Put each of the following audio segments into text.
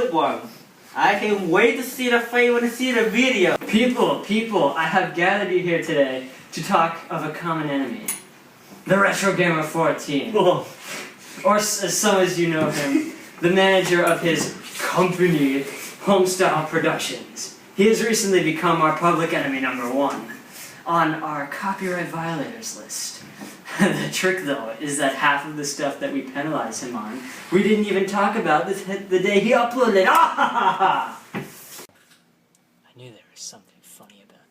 good one. I can wait to see the video. People, I have gathered you here today to talk of a common enemy. The Retro Gamer 14. Oh. Or as some as you know him, the manager of his company, Homestyle Productions. He has recently become our public enemy #1 on our copyright violators list. The trick, though, is that half of the stuff that we penalize him on, we didn't even talk about the day he uploaded it. I knew there was something funny about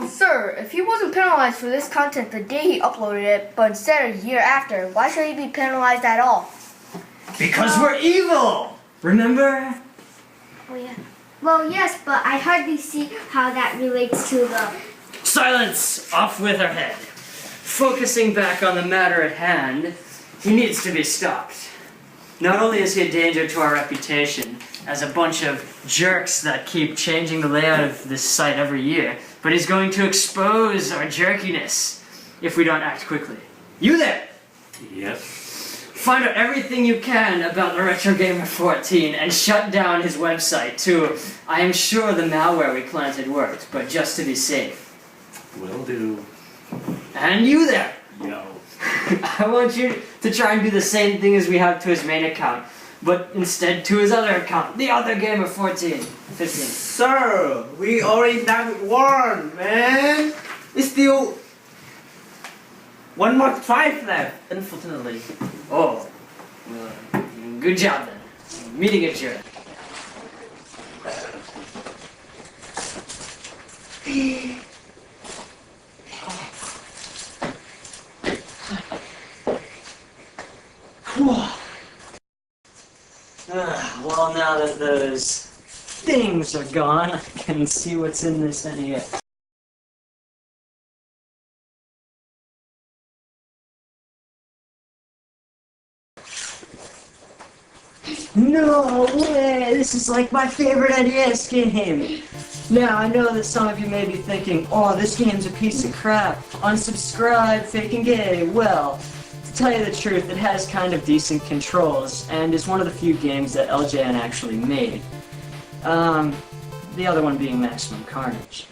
that. Sir, if he wasn't penalized for this content the day he uploaded it, but instead a year after, why should he be penalized at all? Because we're evil! Remember? Oh yeah. Well, yes, but I hardly see how that relates to the... Silence! Off with her head. Focusing back on the matter at hand, he needs to be stopped. Not only is he a danger to our reputation as a bunch of jerks that keep changing the layout of this site every year, but he's going to expose our jerkiness if we don't act quickly. You there! Yes. Find out everything you can about the Retro Gamer 14 and shut down his website too. I am sure the malware we planted worked, but just to be safe. Will do. And you there! Yo. I want you to try and do the same thing as we have to his main account, but instead to his other account, the other Gamer 15. Sir, we already done with one, man. It's still one more try left, unfortunately. Oh, well, good job then. Meeting adjourned. Well, now that those things are gone, I can see what's in this NES. No way! This is like my favorite NES game! Now, I know that some of you may be thinking, oh, this game's a piece of crap. Unsubscribe, fake and gay. Well, to tell you the truth, it has kind of decent controls, and is one of the few games that LJN actually made. The other one being Maximum Carnage.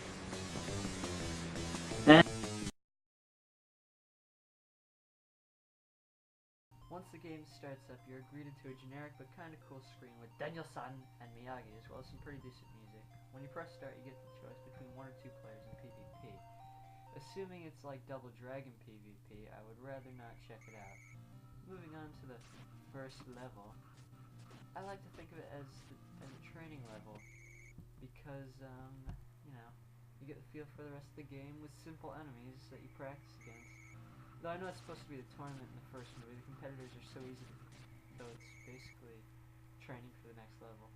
Once the game starts up, you're greeted to a generic but kinda cool screen with Daniel-san and Miyagi, as well as some pretty decent music. When you press start, you get the choice between 1 or 2 players in PvP. Assuming it's like Double Dragon PvP, I would rather not check it out. Moving on to the first level, I like to think of it as a training level, because, you know, you get the feel for the rest of the game with simple enemies that you practice against. Though I know it's supposed to be the tournament in the first movie, the competitors are so easy, though it's basically training for the next level.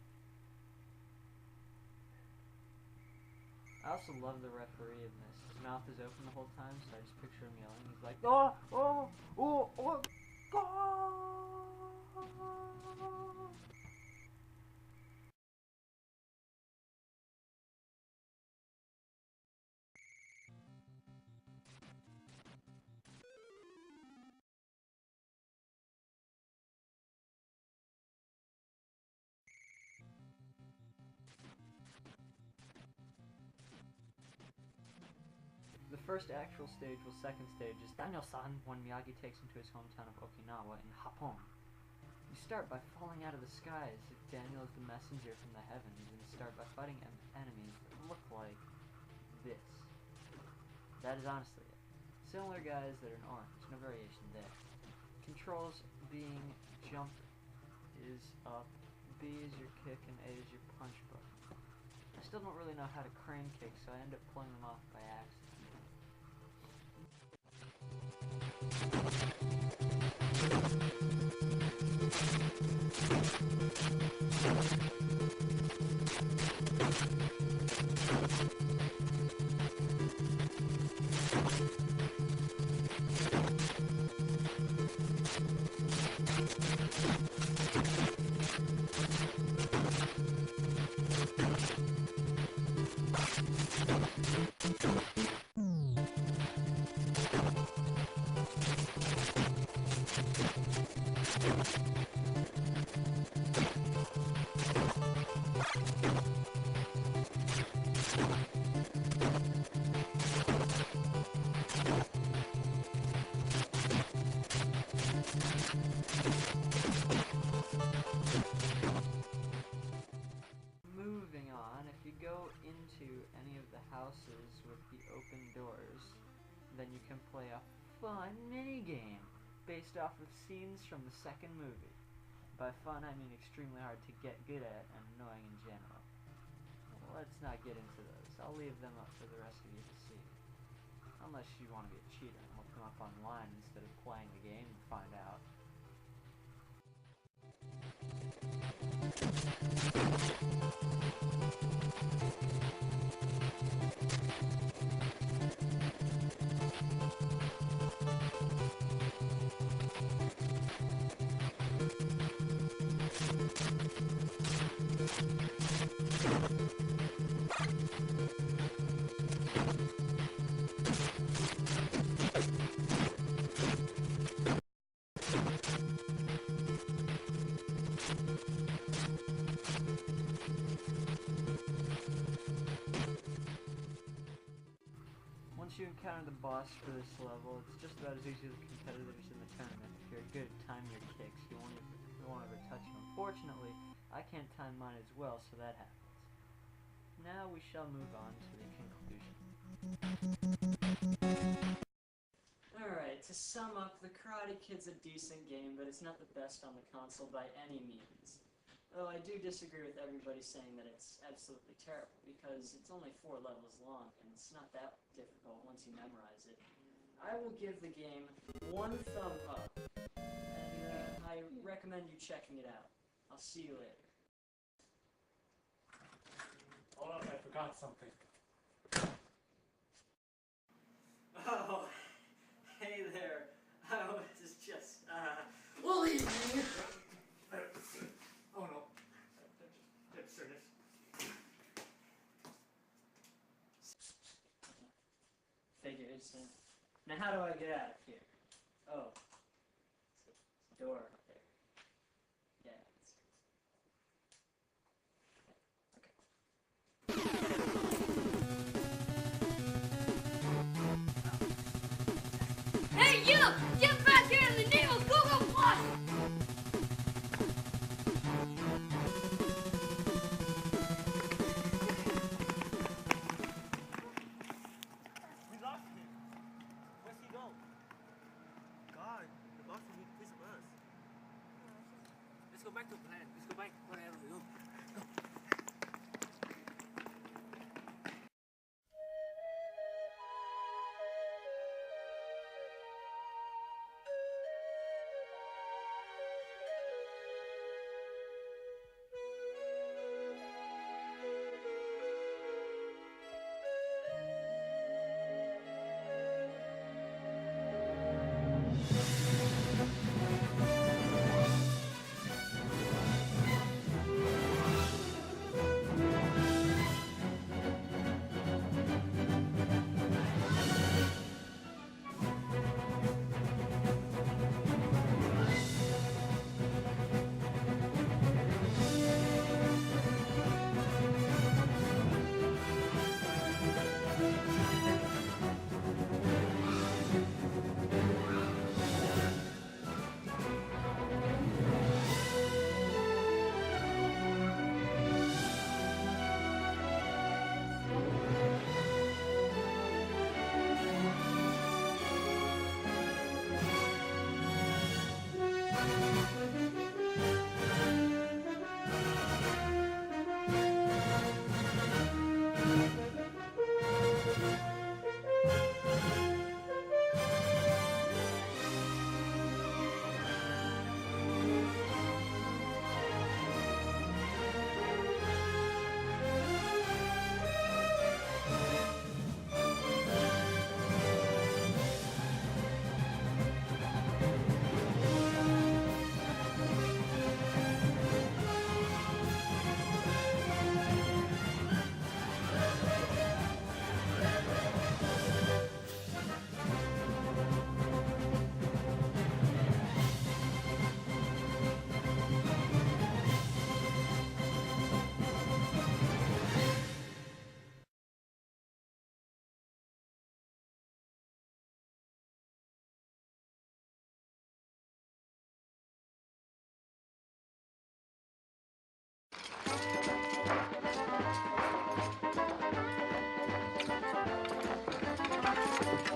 I also love the referee in this. His mouth is open the whole time, so I just picture him yelling. He's like, oh, oh, oh, oh, oh. The first actual stage, second stage, is Daniel-san when Miyagi takes him to his hometown of Okinawa in Japan. You start by falling out of the sky as if Daniel is the messenger from the heavens, and start by fighting enemies that look like this. That is honestly it. Similar guys that are in orange, no variation there. Controls being jump is up, B is your kick, and A is your punch button. I still don't really know how to crane kick, so I end up pulling them off by accident. into any of the houses with the open doors, then you can play a fun minigame based off of scenes from the second movie. By fun, I mean extremely hard to get good at and annoying in general. Let's not get into those. I'll leave them up for the rest of you to see. Unless you want to be a cheater and look them up online instead of playing the game and find out. Once you encounter the boss for this level, it's just about as easy as the competitors in the tournament. If you're good at timing your kicks, you won't ever touch them. Unfortunately, I can't time mine as well, so that happens. Now we shall move on to the conclusion. Alright, to sum up, the Karate Kid's a decent game, but it's not the best on the console by any means. Though I do disagree with everybody saying that it's absolutely terrible, because it's only 4 levels long, and it's not that difficult once you memorize it. I will give the game 1 thumb up, and I recommend you checking it out. I'll see you later. Hold up, I forgot something. Oh, hey there. I was just, leaving. Oh no. Hipsters. Figures. Now how do I get out of here? Oh. It's a door up there. Yeah. Hey, you! Get back here in the name of Google Plus! We lost him. Where's he go? God, the boss is with us. Let's go back to plan. Let's go back. Whatever we go. Bye.